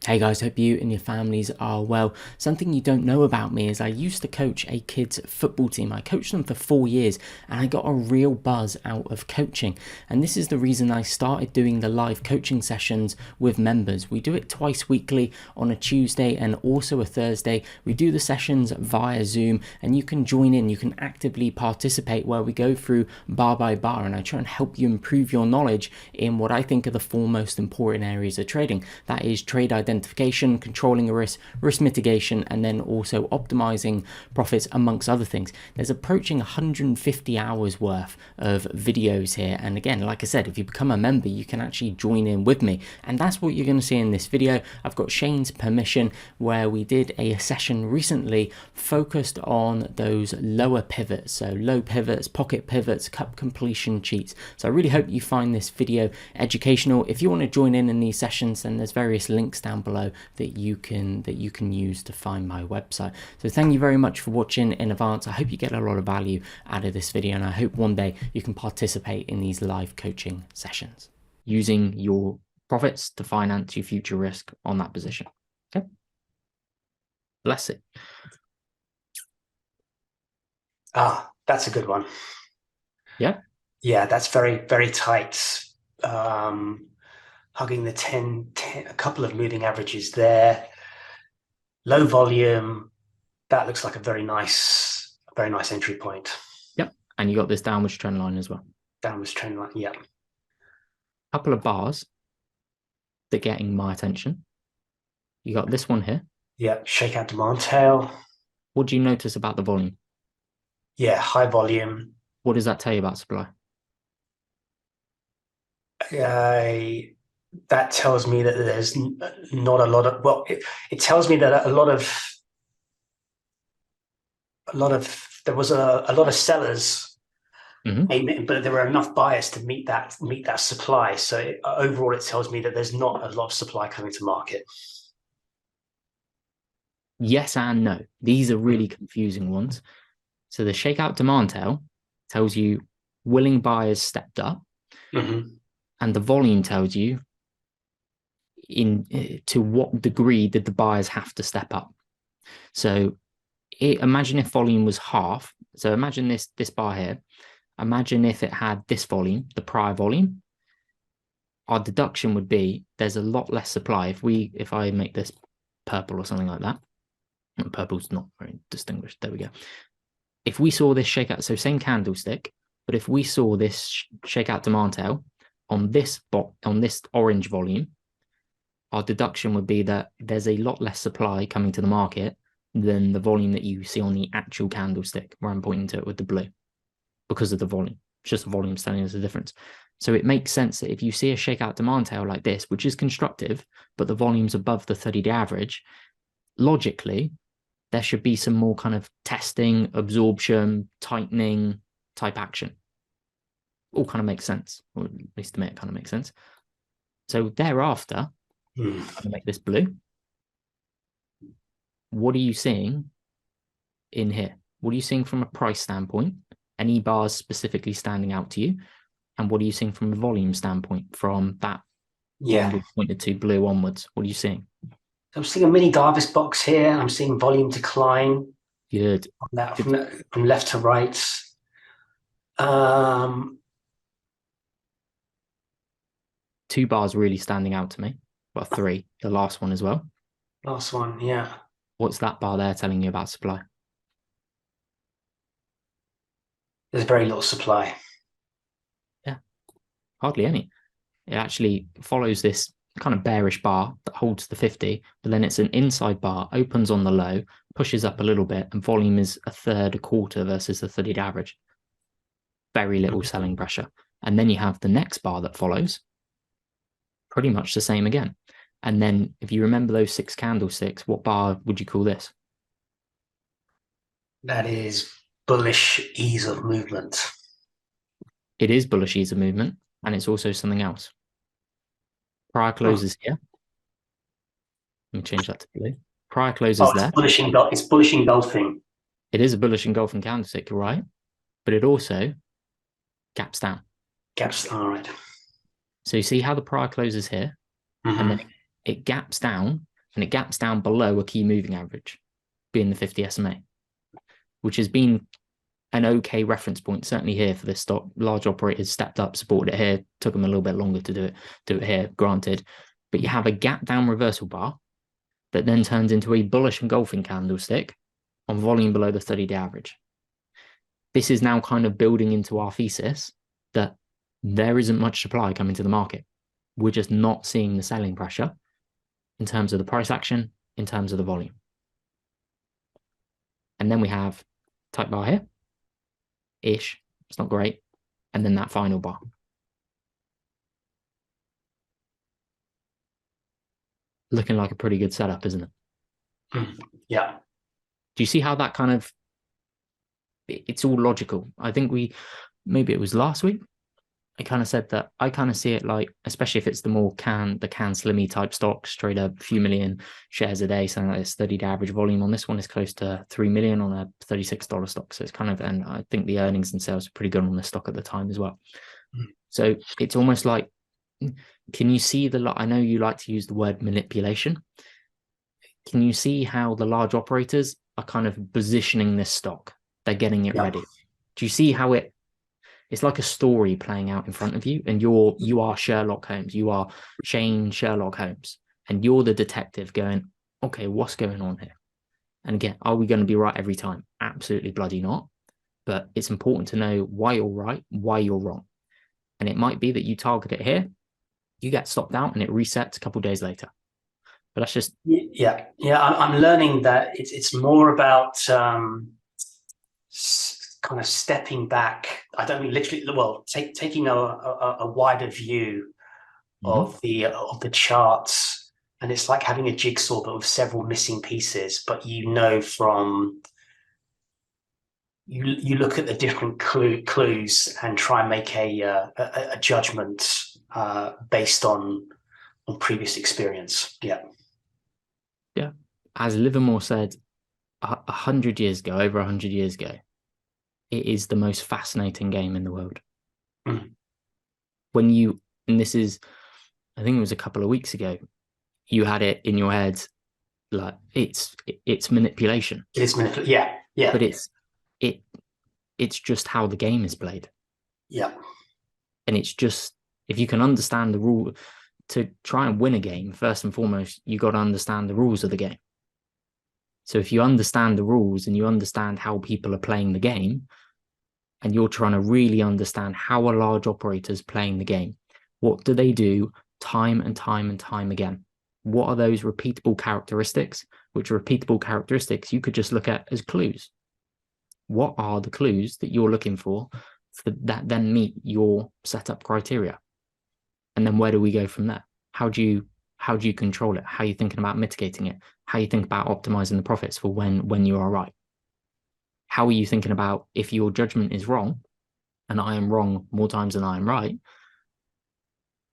Hey guys, hope you and your families are well. Something you don't know about me is I used to coach a kids football team. I coached them for 4 years and I got a real buzz out of coaching. And this is the reason I started doing the live coaching sessions with members. We do it twice weekly on a Tuesday and also a Thursday. We do the sessions via Zoom and you can join in, you can actively participate where we go through bar by bar and I try and help you improve your knowledge in what I think are the four most important areas of trading. That is trade identification, controlling a risk mitigation, and then also optimizing profits, amongst other things. There's approaching 150 hours worth of videos here. And again, like I said, if you become a member, you can actually join in with me. And that's what you're going to see in this video. I've got Shane's permission where we did a session recently focused on those lower pivots. So low pivots, pocket pivots, cup completion cheats. So I really hope you find this video educational. If you want to join in these sessions, then there's various links down below that you can use to find my website. So thank you very much for watching in advance. I hope you get a lot of value out of this video, and I hope one day you can participate in these live coaching sessions using your profits to finance your future risk on that position. Okay, bless it. That's a good one. Yeah, that's very, very tight. Hugging the 10, a couple of moving averages there. Low volume. That looks like a very nice entry point. Yep, and you got this downwards trend line as well. Downwards trend line, yeah. Couple of bars that are getting my attention. You got this one here. Yeah, shakeout demand tail. What do you notice about the volume? Yeah, high volume. What does that tell you about supply? That tells me that there's not a lot of, well, it tells me that a lot of there was a lot of sellers, but there were enough buyers to meet that supply. So overall, it tells me that there's not a lot of supply coming to market. Yes and no. These are really confusing ones. So the shakeout demand tail tells you willing buyers stepped up, and the volume tells you to what degree did the buyers have to step up. So imagine if volume was half. So imagine this bar here. Imagine if it had this volume, the prior volume. Our deduction would be there's a lot less supply. If I make this purple or something like that, purple's not very distinguished. There we go. If we saw this shakeout, so same candlestick, but if we saw this shakeout demand tail on this orange volume, our deduction would be that there's a lot less supply coming to the market than the volume that you see on the actual candlestick, where I'm pointing to it with the blue, because of the volume. It's just the volume telling us the difference. So it makes sense that if you see a shakeout demand tail like this, which is constructive, but the volume's above the 30-day average, logically, there should be some more kind of testing, absorption, tightening type action. All kind of makes sense, or at least to me it kind of makes sense. So thereafter, I'm going to make this blue. What are you seeing in here? What are you seeing from a price standpoint? Any bars specifically standing out to you? And what are you seeing from a volume standpoint from that we pointed to blue onwards? What are you seeing? I'm seeing a mini Davis box here. I'm seeing volume decline. Good. From left to right. 2 bars really standing out to me. Well, 3. The last one as well. Last one, yeah. What's that bar there telling you about supply? There's very little supply. Yeah, hardly any. It actually follows this kind of bearish bar that holds the 50, but then it's an inside bar, opens on the low, pushes up a little bit, and volume is a third, a quarter versus the 30-day average. Very little selling pressure. And then you have the next bar that follows, pretty much the same again. And then if you remember those 6 candlesticks, what bar would you call this? That is bullish ease of movement. It is bullish ease of movement, and it's also something else. Prior closes here. Let me change that to blue. Prior closes there. It's bullish engulfing. It is a bullish engulfing candlestick, you're right. But it also gaps down. All right. So you see how the prior closes here, and then it gaps down, and it gaps down below a key moving average, being the 50 SMA, which has been an okay reference point, certainly here for this stock. Large operators stepped up, supported it here, took them a little bit longer to do it here, granted. But you have a gap down reversal bar that then turns into a bullish engulfing candlestick on volume below the 30-day average. This is now kind of building into our thesis that there isn't much supply coming to the market. We're just not seeing the selling pressure in terms of the price action, in terms of the volume. And then we have type bar here, ish, it's not great. And then that final bar. Looking like a pretty good setup, isn't it? Yeah. Do you see how that kind of, it's all logical? I think maybe it was last week, I kind of said that I kind of see it like, especially if it's the more can slimmy type stocks, trade a few million shares a day, something like this 30-day average volume on this one is close to 3 million on a $36 stock. So it's kind of, and I think the earnings and sales are pretty good on this stock at the time as well. So it's almost like, can you see I know you like to use the word manipulation. Can you see how the large operators are kind of positioning this stock? They're getting it ready. Do you see how it's like a story playing out in front of you, and you are Sherlock Holmes, you are Shane Sherlock Holmes, and you're the detective going, okay, what's going on here? And again, are we going to be right every time? Absolutely bloody not. But it's important to know why you're right, why you're wrong. And it might be that you target it here, you get stopped out, and it resets a couple of days later. But that's just I'm learning that it's more about kind of stepping back. I don't mean literally, well, taking a wider view of the charts, and it's like having a jigsaw but with several missing pieces. But from you look at the different clues and try and make a judgment based on previous experience. Yeah. As Livermore said 100 years ago, over 100 years ago, it is the most fascinating game in the world. And this is, I think it was a couple of weeks ago, you had it in your head like it's manipulation. It is manipulation. Yeah. But it's just how the game is played. Yeah. And it's just, if you can understand the rule to try and win a game, first and foremost, you got to understand the rules of the game. So if you understand the rules and you understand how people are playing the game, and you're trying to really understand how a large operator is playing the game, what do they do time and time and time again? What are those repeatable characteristics? Which repeatable characteristics you could just look at as clues. What are the clues that you're looking for that then meet your setup criteria? And then where do we go from there? How do you control it? How are you thinking about mitigating it? How you think about optimizing the profits for when you are right? How are you thinking about, if your judgment is wrong and I am wrong more times than I am right,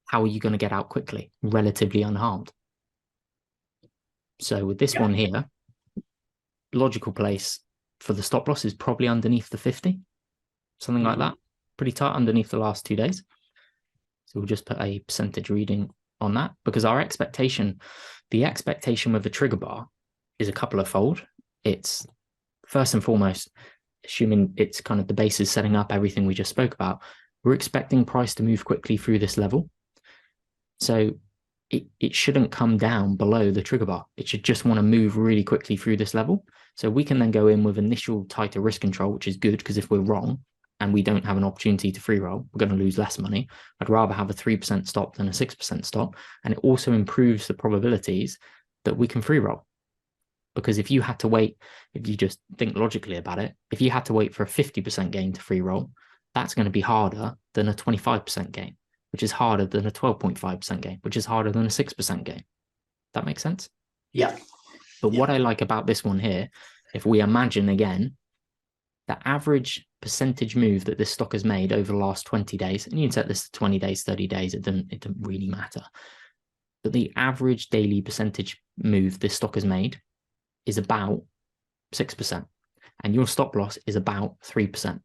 how are you going to get out quickly, relatively unharmed? So with this one here, logical place for the stop loss is probably underneath the 50, something like that, pretty tight underneath the last 2 days. So we'll just put a percentage reading on that, because the expectation with the trigger bar is a couple of fold. It's first and foremost, assuming it's kind of the base is setting up everything we just spoke about, we're expecting price to move quickly through this level. So it shouldn't come down below the trigger bar. It should just want to move really quickly through this level. So we can then go in with initial tighter risk control, which is good, because if we're wrong and we don't have an opportunity to free roll, we're going to lose less money. I'd rather have a 3% stop than a 6% stop. And it also improves the probabilities that we can free roll. Because if you had to wait, if you just think logically about it, if you had to wait for a 50% gain to free roll, that's going to be harder than a 25% gain, which is harder than a 12.5% gain, which is harder than a 6% gain. That makes sense? Yeah. But what I like about this one here, if we imagine again, the average percentage move that this stock has made over the last 20 days, and you can set this to 20 days, 30 days, it doesn't really matter. But the average daily percentage move this stock has made is about 6%, and your stop loss is about 3%.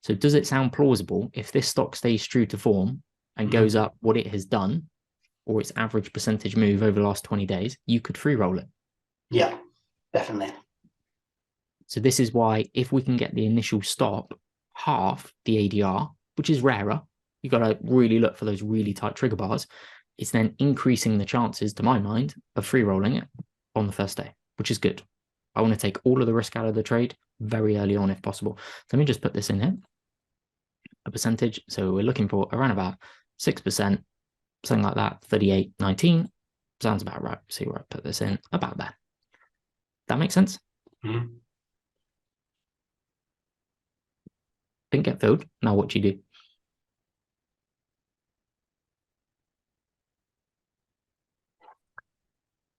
So does it sound plausible if this stock stays true to form and goes up what it has done, or its average percentage move over the last 20 days, you could free roll it. Yeah, definitely. So this is why if we can get the initial stop half the ADR, which is rarer, you've got to really look for those really tight trigger bars, it's then increasing the chances, to my mind, of free rolling it on the first day, which is good. I want to take all of the risk out of the trade very early on if possible. So let me just put this in here, a percentage. So we're looking for around about 6%, something like that, 38.19. Sounds about right. See where I put this in, about there. That makes sense? Mm-hmm. Didn't get filled. Now what do you do?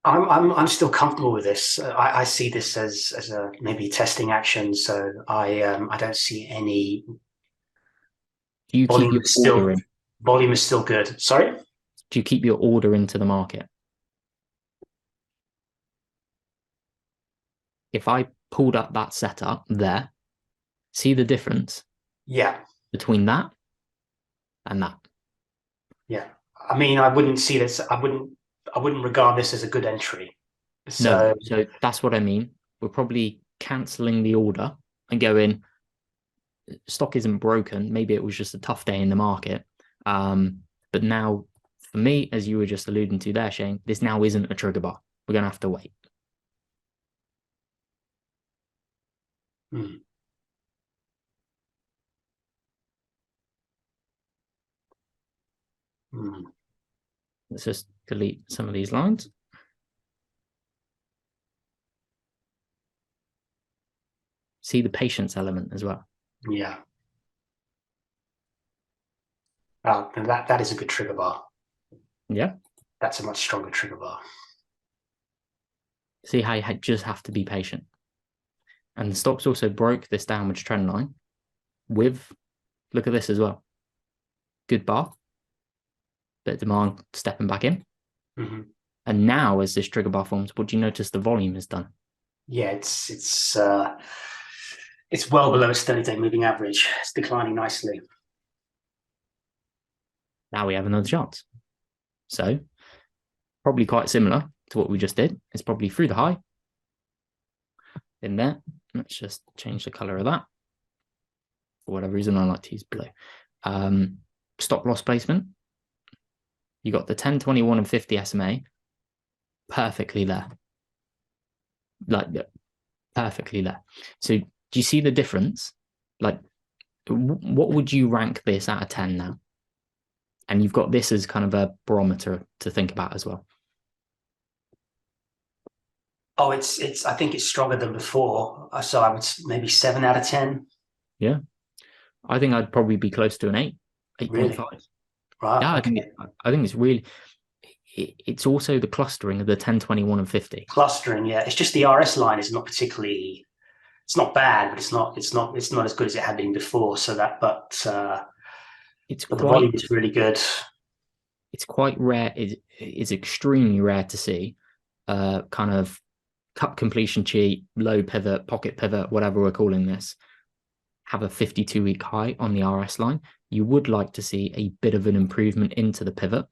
I'm still comfortable with this. I see this as a maybe testing action. So I don't see any Do you keep volume. your order in? Volume is still good. Sorry. Do you keep your order into the market? If I pulled up that setup there, see the difference Yeah. between that and that? Yeah. I mean, I wouldn't see this. I wouldn't regard this as a good entry. No, So so that's what I mean. We're probably cancelling the order and going, stock isn't broken. Maybe it was just a tough day in the market. But now, for me, as you were just alluding to there, Shane, this now isn't a trigger bar. We're going to have to wait. hmm. Hmm. Let's just delete some of these lines. See the patience element as well. Yeah. That is a good trigger bar. Yeah. That's a much stronger trigger bar. See how you just have to be patient. And the stocks also broke this downwards trend line with, look at this as well. Good bar, bit of demand stepping back in. Mm-hmm. And now as this trigger bar forms, what do you notice the volume has done? Yeah, it's well below its 30-day moving average. It's declining nicely. Now we have another chance. So probably quite similar to what we just did. It's probably through the high in there. Let's just change the color of that. For whatever reason, I like to use blue. Stop loss placement. You got the 10, 21, and 50 SMA perfectly there. Like perfectly there. So do you see the difference? Like, what would you rank this out of 10 now? And you've got this as kind of a barometer to think about as well. Oh, I think it's stronger than before. So I would maybe 7 out of 10. Yeah. I think I'd probably be close to an 8, 8.5. Really? Right. Yeah, Okay. I think it's really, it's also the clustering of the 10, 21, and 50. Clustering. Yeah. It's just the RS line is not particularly. It's not bad, but it's not as good as it had been before. So that, It's but the volume quite, is really good. it's quite rare. It's extremely rare to see kind of cup completion cheat, low pivot, pocket pivot, whatever we're calling this, have a 52-week high on the RS line. You would like to see a bit of an improvement into the pivot,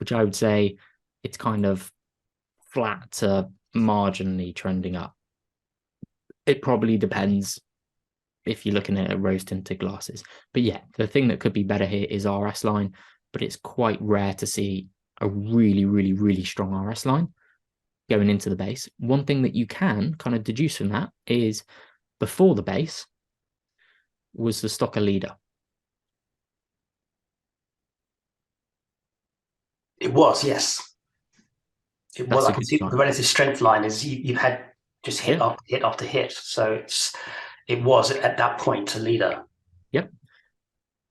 which I would say it's kind of flat to marginally trending up. It probably depends if you're looking at rose tinted glasses. But yeah, the thing that could be better here is RS line, but it's quite rare to see a really, really, really strong RS line going into the base. One thing that you can kind of deduce from that is before the base was the stock a leader. It was, yes. It was. That's a I can good see sign. the relative strength line is you've had just hit Yeah. after hit after hit. So it was at that point a leader. Yep.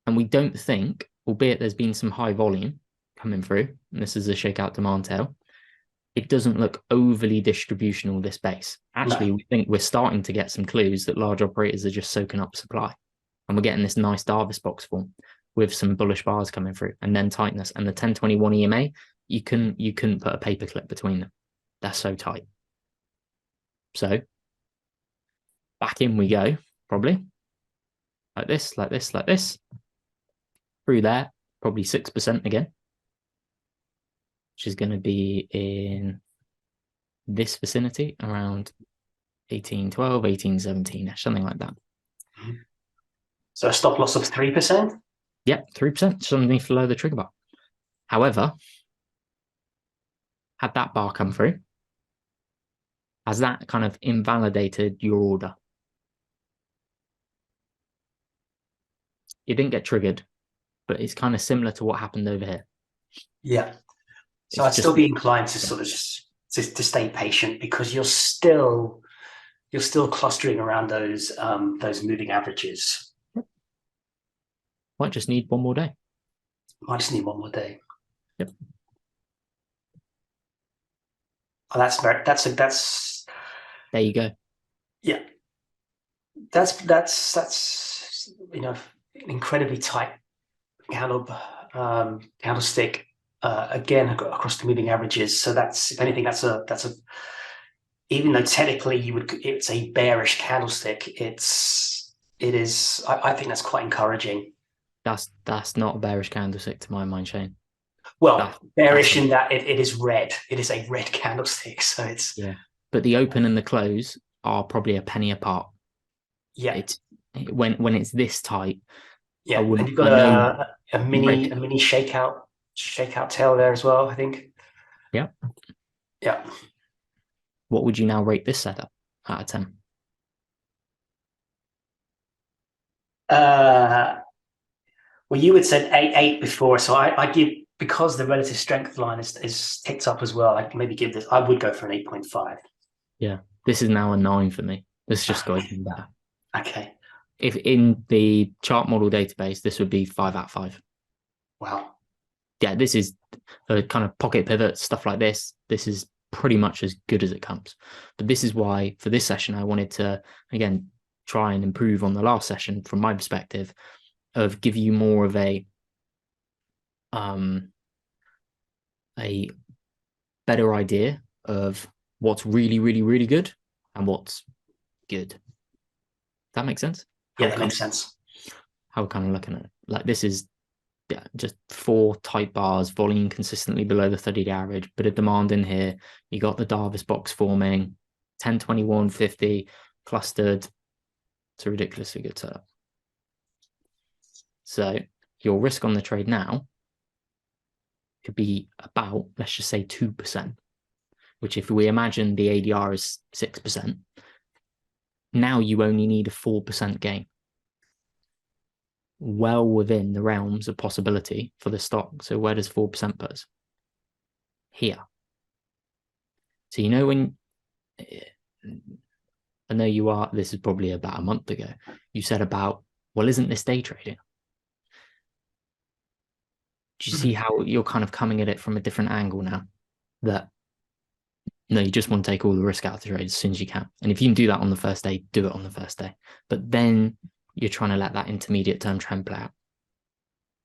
And we don't think, albeit there's been some high volume coming through, and this is a shakeout demand tail, it doesn't look overly distributional, this base. Actually, No. we think we're starting to get some clues that large operators are just soaking up supply. And we're getting this nice Davis box form with some bullish bars coming through and then tightness. And the 1021 EMA, you couldn't put a paper clip between them. They're so tight. So back in we go, probably. Like this, like this, like this. Through there, probably 6% again. which is going to be in this vicinity around 1812, 1817, something like that. So a stop loss of 3%? Yep, 3%, just underneath below the trigger bar. However, had that bar come through, has that kind of invalidated your order? It didn't get triggered, but it's kind of similar to what happened over here. Yeah. So It's I'd still be inclined to sort of just to stay patient, because you're still clustering around those moving averages. Might just need one more day. I just need one more day. Yep. Oh, that's there you go. Yeah. That's an incredibly tight candlestick again across the moving averages. So that's, if anything, that's a even though technically it's a bearish candlestick, it is. I think that's quite encouraging. That's not a bearish candlestick to my mind, Shane. Well, bearish in that it is red. It is a red candlestick, so it's But the open and the close are probably a penny apart. Yeah. It's when it's this tight. Yeah, and you've got a mini shakeout tail there as well, I think. Yeah. Yeah. What would you now rate this setup out of 10? Well, you had said 8 before, so I give, because the relative strength line is ticked up as well, I'd maybe give this, I would go for an 8.5. Yeah, this is now a 9 for me. This just got even better. Okay. If in the chart model database, this would be 5 out of 5. Wow. Yeah, this is a kind of pocket pivot, stuff like this. This is pretty much as good as it comes. But this is why, for this session, I wanted to, again, try and improve on the last session from my perspective, of give you more of a better idea of what's really, really, really good and what's good. Does that make sense? Yeah, that makes sense. How we're kind of looking at it. Like, this is just 4 tight bars, volume consistently below the 30-day average, bit of demand in here. You got the Davis box forming, 10, 21, 50 clustered. It's a ridiculously good setup. So your risk on the trade now could be about, let's just say 2%, which, if we imagine the ADR is 6%, now you only need a 4% gain. Well within the realms of possibility for the stock. So where does 4% put us? Here. So when, I know you are, this is probably about a month ago, you said about, well, isn't this day trading? Do you see how you're kind of coming at it from a different angle now? That, no, you just want to take all the risk out of the trade as soon as you can. And if you can do that on the first day, do it on the first day. But then you're trying to let that intermediate term trend play out.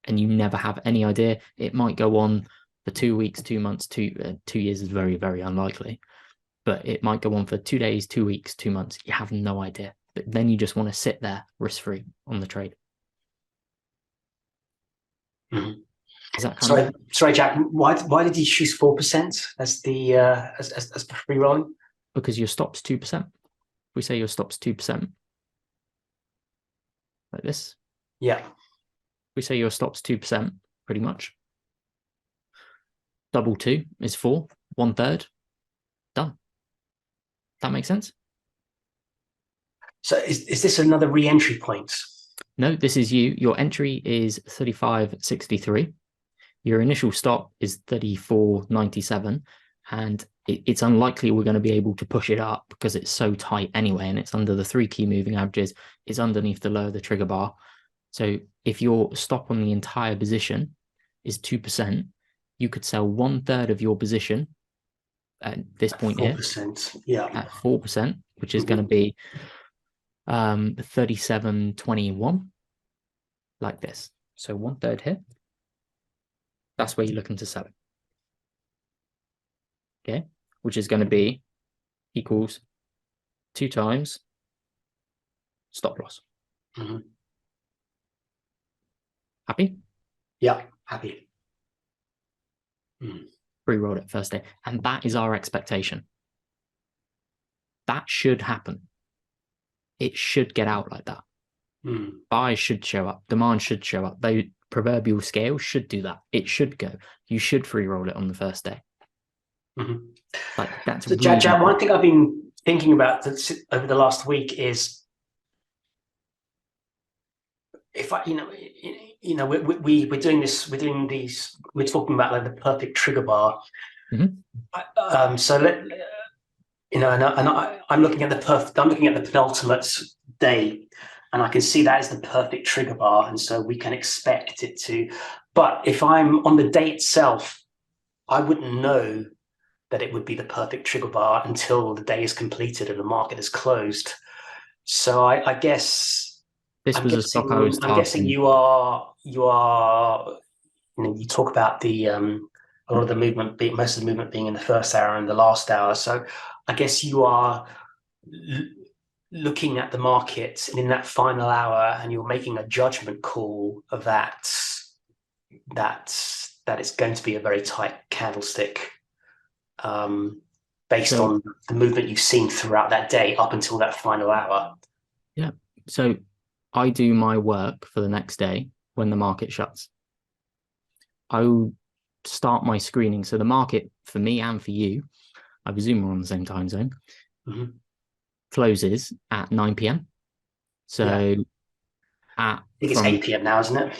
And you never have any idea. It might go on for 2 weeks, 2 months, 2 years is very, very unlikely. But it might go on for 2 days, 2 weeks, 2 months. You have no idea. But then you just want to sit there risk-free on the trade. Mm-hmm. Is that kind of... Sorry, Jack. Why did you choose 4% as the as free rolling? Because your stop's 2%. We say your stop's 2%, like this. Yeah. We say your stop's 2%, pretty much. Double 2 is 4. 1/3. Done. That makes sense? So is this another re-entry point? No, this is you. Your entry is 35.63. Your initial stop is 34.97. And it's unlikely we're going to be able to push it up because it's so tight anyway, and it's under the 3 key moving averages. It's underneath the low of the trigger bar. So if your stop on the entire position is 2%, you could sell 1/3 of your position at this point 4%, here. Yeah. At 4%, which is going to be 37.21, like this. So 1/3 here. That's where you're looking to sell it. Okay, which is going to be equals 2 times stop loss. Happy? Yeah, happy. pre-rolled it first day. And that is our expectation. That should happen. It should get out like that. Buy should show up. Demand should show up. The proverbial scale should do that. It should go. You should free roll it on the first day. Like that's so really Jack, one thing I've been thinking about over the last week is if I, we're doing this, we're talking about like the perfect trigger bar. So I'm looking at the penultimate day, and I can see that as the perfect trigger bar, and so we can expect it to. But if I'm on the day itself, I wouldn't know that it would be the perfect trigger bar until the day is completed and the market is closed. So I guess this was a stock I was targeting. I'm guessing you are you talk about the a lot of the movement most of the movement being in the first hour and the last hour. So I guess you are looking at the market and in that final hour, and you're making a judgment call of that it's going to be a very tight candlestick, based on the movement you've seen throughout that day up until that final hour. Yeah. So I do my work for the next day when the market shuts. I will start my screening. So the market for me and for you, I presume we're on the same time zone, closes at 9 p.m. So I think it's 8 p.m. now, isn't it?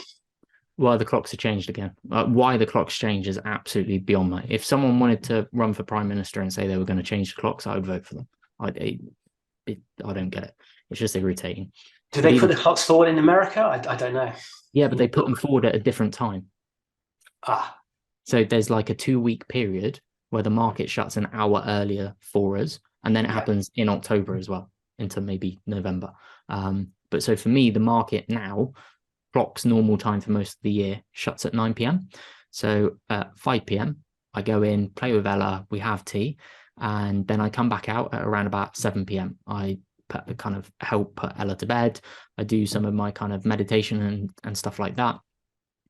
Well, the clocks have changed again. Why the clocks change is absolutely beyond me. If someone wanted to run for prime minister and say they were going to change the clocks, I would vote for them. I don't get it. It's just irritating. Do they put the clocks forward in America? I don't know. Yeah, but they put them forward at a different time. So there's like a 2-week period where the market shuts an hour earlier for us, and then it happens in October as well, into maybe November. But so for me, the market now, clock's normal time for most of the year, shuts at 9 p.m. So at 5 p.m, I go in, play with Ella, we have tea, and then I come back out at around about 7 p.m. I kind of help put Ella to bed. I do some of my kind of meditation and stuff like that.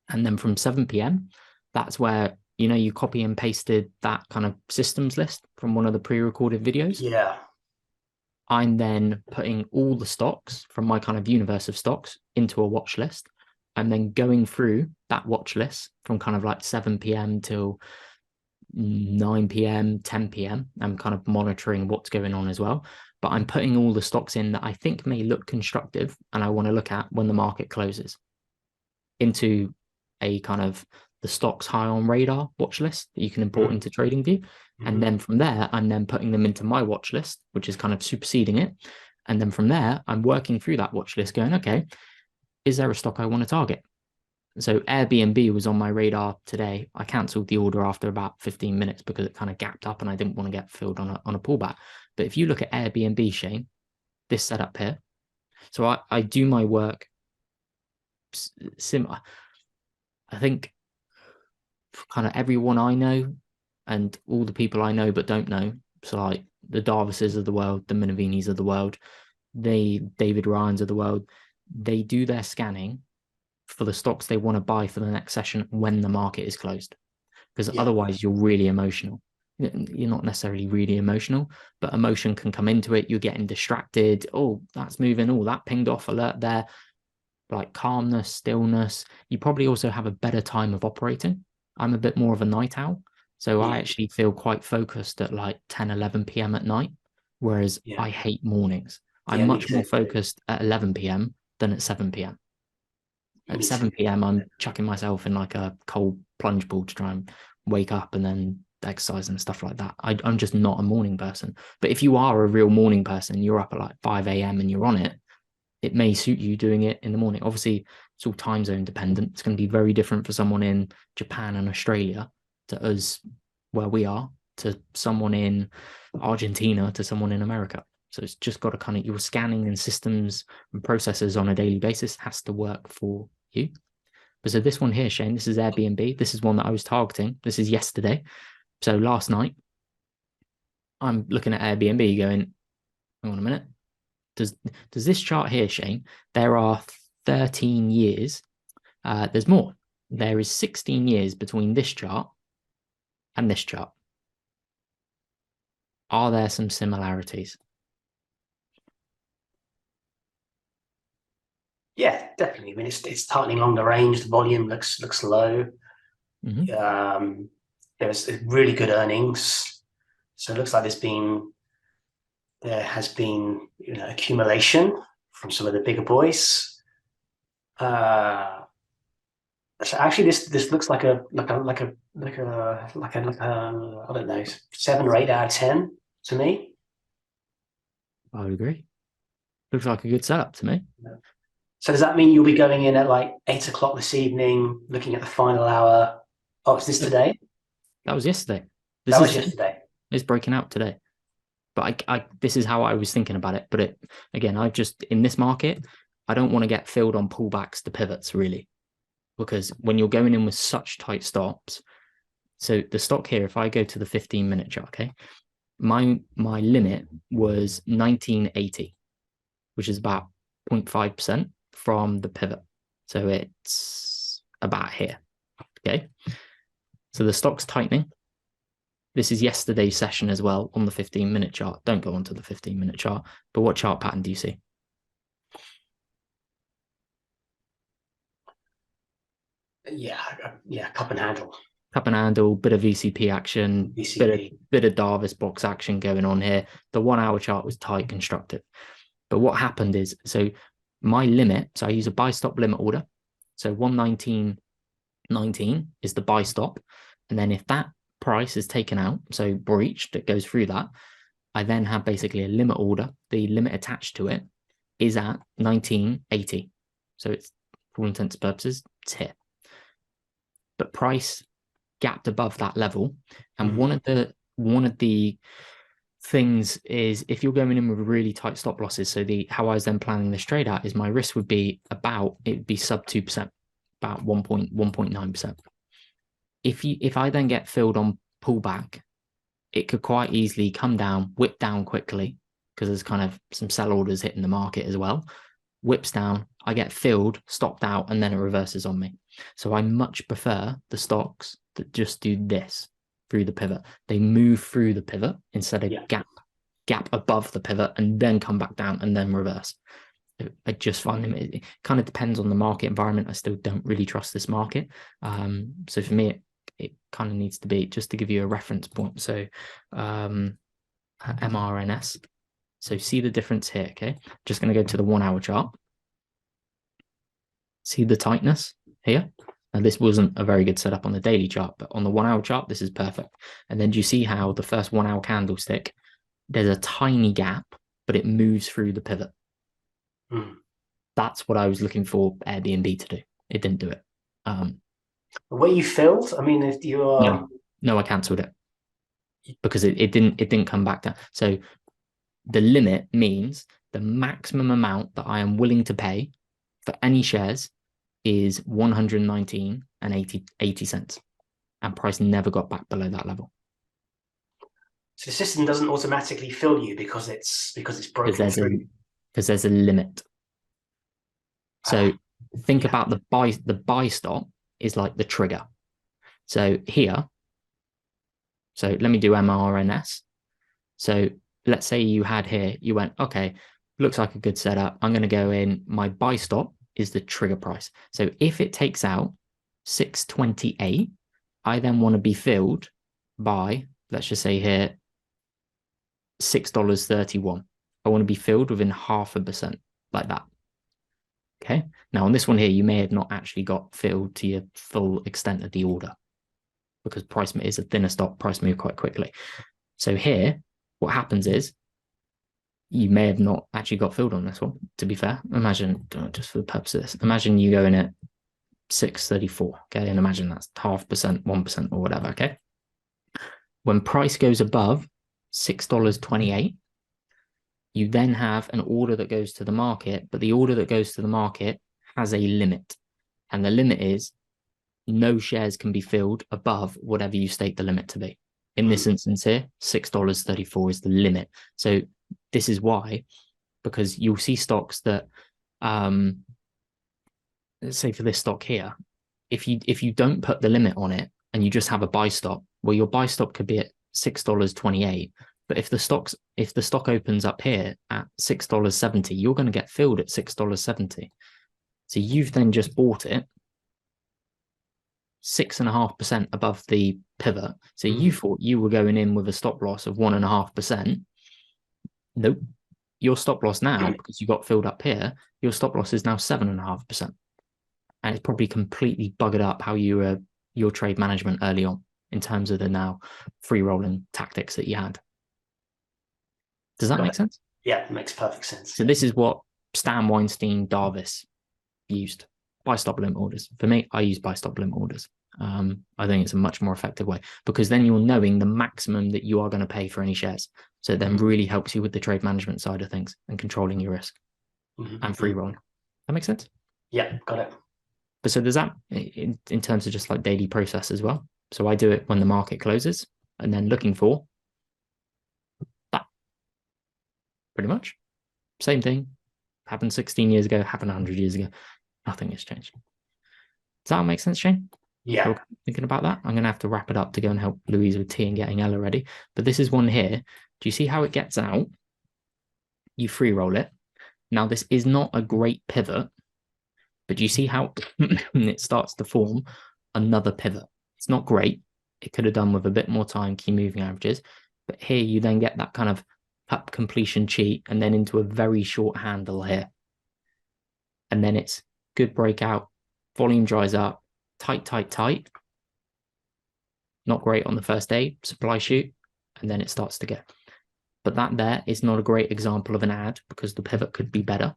And then from 7 p.m, that's where, you copy and pasted that kind of systems list from one of the pre-recorded videos. Yeah. I'm then putting all the stocks from my kind of universe of stocks into a watch list. I'm then going through that watch list from kind of like 7 p.m. till 9 p.m, 10 p.m. I'm kind of monitoring what's going on as well. But I'm putting all the stocks in that I think may look constructive and I want to look at when the market closes into a kind of the stocks high on radar watch list that you can import into TradingView. And then from there, I'm then putting them into my watch list, which is kind of superseding it. And then from there, I'm working through that watch list going, okay, is there a stock I want to target? So Airbnb was on my radar today. I cancelled the order after about 15 minutes because it kind of gapped up and I didn't want to get filled on a pullback. But if you look at Airbnb, Shane, this setup here, so I do my work similar. I think kind of everyone I know and all the people I know but don't know, so like the Darvises of the world, the Minavinis of the world, the David Ryans of the world, they do their scanning for the stocks they want to buy for the next session when the market is closed. Because otherwise you're really emotional. You're not necessarily really emotional, but emotion can come into it. You're getting distracted. Oh, that's moving. Oh, that pinged off alert there. Like calmness, stillness. You probably also have a better time of operating. I'm a bit more of a night owl. So I actually feel quite focused at like 10, 11 p.m. at night, whereas I hate mornings. I'm much more focused at 11 p.m. than at 7 p.m. At 7 p.m, I'm chucking myself in like a cold plunge pool to try and wake up and then exercise and stuff like that. I'm just not a morning person. But if you are a real morning person, you're up at like 5 a.m. and you're on it, it may suit you doing it in the morning. Obviously, it's all time zone dependent. It's going to be very different for someone in Japan and Australia to us where we are, to someone in Argentina, to someone in America. So it's just got to kind of, your scanning and systems and processes on a daily basis has to work for you. But so this one here, Shane, this is Airbnb. This is one that I was targeting. This is yesterday. So last night, I'm looking at Airbnb going, hang on a minute. Does this chart here, Shane, there are 13 years. There's more. There is 16 years between this chart and this chart. Are there some similarities? Yeah, definitely. I mean, it's tightening along the range. The volume looks low. There's really good earnings, so it looks like there has been accumulation from some of the bigger boys. So actually, this looks like a I don't know, 7 or 8 out of 10 to me. I would agree. Looks like a good setup to me. So does that mean you'll be going in at like 8 o'clock this evening, looking at the final hour? Oh, is this today? That was yesterday. That was yesterday. It's breaking out today. But this is how I was thinking about it. But again, in this market, I don't want to get filled on pullbacks to pivots really, because when you're going in with such tight stops, so the stock here, if I go to the 15-minute chart, okay, my limit was 1980, which is about 0.5% from the pivot. So it's about here. Okay. So the stock's tightening. This is yesterday's session as well on the 15-minute chart. Don't go onto the 15-minute chart, but what chart pattern do you see? Yeah, cup and handle. Cup and handle, bit of VCP action, bit of Darvis box action going on here. The 1 hour chart was tight, constructive. But what happened is, so my limit, so I use a buy stop limit order. So 119.19 is the buy stop. And then if that price is taken out, so breached, it goes through that, I then have basically a limit order. The limit attached to it is at 1980. So it's, for all intents and purposes, it's here. But price gapped above that level. And one of the things is, if you're going in with really tight stop losses, so how I was then planning this trade out is my risk would be sub 2%, about 1.9%. If I then get filled on pullback, it could quite easily come down, whip down quickly, because there's kind of some sell orders hitting the market as well. Whips down, I get filled, stopped out, and then it reverses on me. So I much prefer the stocks that just do this through the pivot. They move through the pivot instead of gap above the pivot and then come back down and then reverse. I just find them, it kind of depends on the market environment. I still don't really trust this market. So for me, it kind of needs to be, just to give you a reference point. So MRNS. So see the difference here, okay? Just going to go to the 1 hour chart. See the tightness here? Now, this wasn't a very good setup on the daily chart, but on the 1 hour chart, this is perfect. And then do you see how the first 1 hour candlestick, there's a tiny gap, but it moves through the pivot. That's what I was looking for Airbnb to do. It didn't do it. Were you filled? I mean, if you are... No, I cancelled it because it didn't come back down. So the limit means the maximum amount that I am willing to pay for any shares is 119.80 cents, and price never got back below that level. So the system doesn't automatically fill you because it's broken through. Because there's a limit. So think about the buy stop is like the trigger. So here, so let me do MRNS. So let's say you had here, you went, okay, looks like a good setup. I'm going to go in. My buy stop is the trigger price. So if it takes out 628, I then want to be filled by, let's just say here, $6.31. I want to be filled within 0.5%, like that. Okay. Now on this one here, you may have not actually got filled to your full extent of the order because price is a thinner stock, price move quite quickly. So here, what happens is you may have not actually got filled on this one, to be fair. Imagine, just for the purpose of this, imagine you go in at 634, okay? And imagine that's 0.5%, 1% or whatever, okay? When price goes above $6.28, you then have an order that goes to the market, but the order that goes to the market has a limit. And the limit is no shares can be filled above whatever you state the limit to be. In this instance here, $6.34 is the limit. So this is why, because you'll see stocks that, let's say for this stock here, if you don't put the limit on it and you just have a buy stop, Well, your buy stop could be at $6.28, but if the stock opens up here at $6.70, you're going to get filled at $6.70. So you've then just bought it 6.5% above the pivot. So you thought you were going in with a stop loss of 1.5%. Nope. Your stop loss now, because you got filled up here, your stop loss is now 7.5%. And it's probably completely buggered up how your trade management early on in terms of the now free rolling tactics that you had. Does that make sense? Yeah, it makes perfect sense. So this is what Stan Weinstein Darvis used. Buy stop limit orders. For me, I use buy stop limit orders. I think it's a much more effective way, because then you're knowing the maximum that you are going to pay for any shares. So it then really helps you with the trade management side of things and controlling your risk and free rolling. That makes sense? Yeah, got it. But so there's that in terms of just like daily process as well. So I do it when the market closes and then looking for that. Pretty much. Same thing. Happened 16 years ago, happened 100 years ago. Nothing has changed. Does that make sense, Shane? Yeah. Okay, thinking about that, I'm going to have to wrap it up to go and help Louise with tea and getting Ella ready. But this is one here. Do you see how it gets out? You free roll it. Now, this is not a great pivot, but do you see how it starts to form another pivot? It's not great. It could have done with a bit more time, key moving averages. But here you then get that kind of up completion cheat and then into a very short handle here. And then it's good breakout, volume dries up, tight, tight, tight. Not great on the first day, supply shoot, and then it starts to get. But that there is not a great example of an ad because the pivot could be better,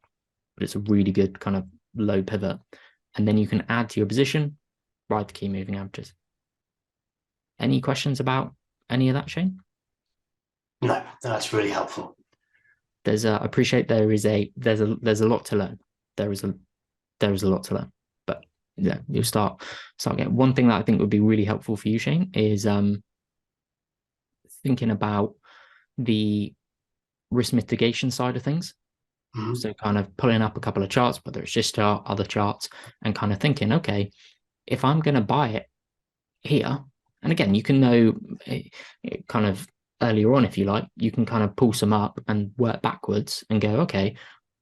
but it's a really good kind of low pivot. And then you can add to your position, ride the key moving averages. Any questions about any of that, Shane? No, that's really helpful. I appreciate there's a lot to learn. There is a lot to learn, but yeah, you'll start getting. One thing that I think would be really helpful for you, Shane, is thinking about the risk mitigation side of things. So kind of pulling up a couple of charts, whether it's this chart, other charts, and kind of thinking, okay, if I'm going to buy it here, and again, you can know kind of earlier on, if you like, you can kind of pull some up and work backwards and go, okay,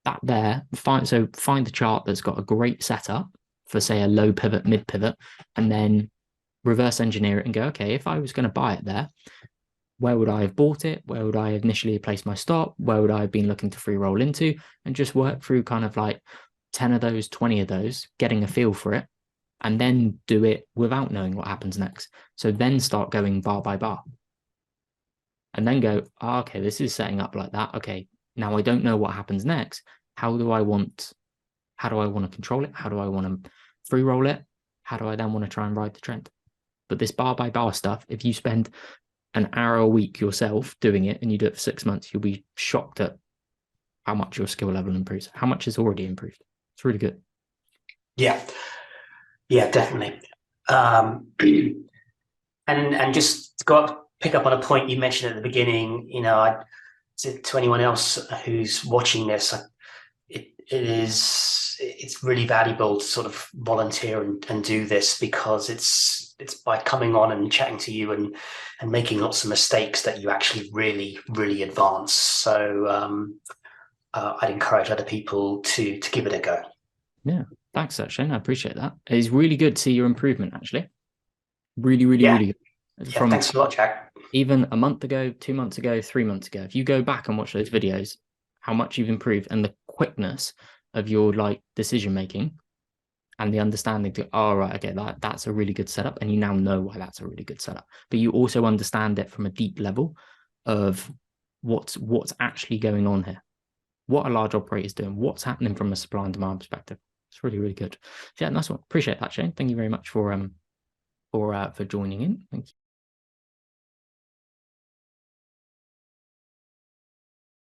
that there, find the chart that's got a great setup for, say, a low pivot, mid pivot, and then reverse engineer it and go, okay, if I was going to buy it there, where would I have bought it? Where would I initially place my stop? Where would I have been looking to free roll into? And just work through kind of like 10 of those, 20 of those, getting a feel for it, and then do it without knowing what happens next. So then start going bar by bar. And then go, oh, okay, this is setting up like that. Okay, now I don't know what happens next. How do I want to control it? How do I want to free roll it? How do I then want to try and ride the trend? But this bar by bar stuff, if you spend an hour a week yourself doing it and you do it for 6 months, you'll be shocked at how much your skill level improves, how much is already improved. It's really good. Yeah, definitely. And just to pick up on a point you mentioned at the beginning, to anyone else who's watching this, it's really valuable to sort of volunteer and do this, because it's by coming on and chatting to you and making lots of mistakes that you actually really, really advance. So I'd encourage other people to give it a go. Yeah, thanks, Shane. I appreciate that. It's really good to see your improvement, actually. Really, really, really good. Yeah, thanks a lot, Jack. Even a month ago, 2 months ago, 3 months ago, if you go back and watch those videos, how much you've improved and the quickness of your decision making and the understanding to, oh, right, okay, that's a really good setup. And you now know why that's a really good setup. But you also understand it from a deep level of what's actually going on here, what a large operator is doing, what's happening from a supply and demand perspective. It's really, really good. So yeah, nice one. Appreciate that, Shane. Thank you very much for joining in. Thank you.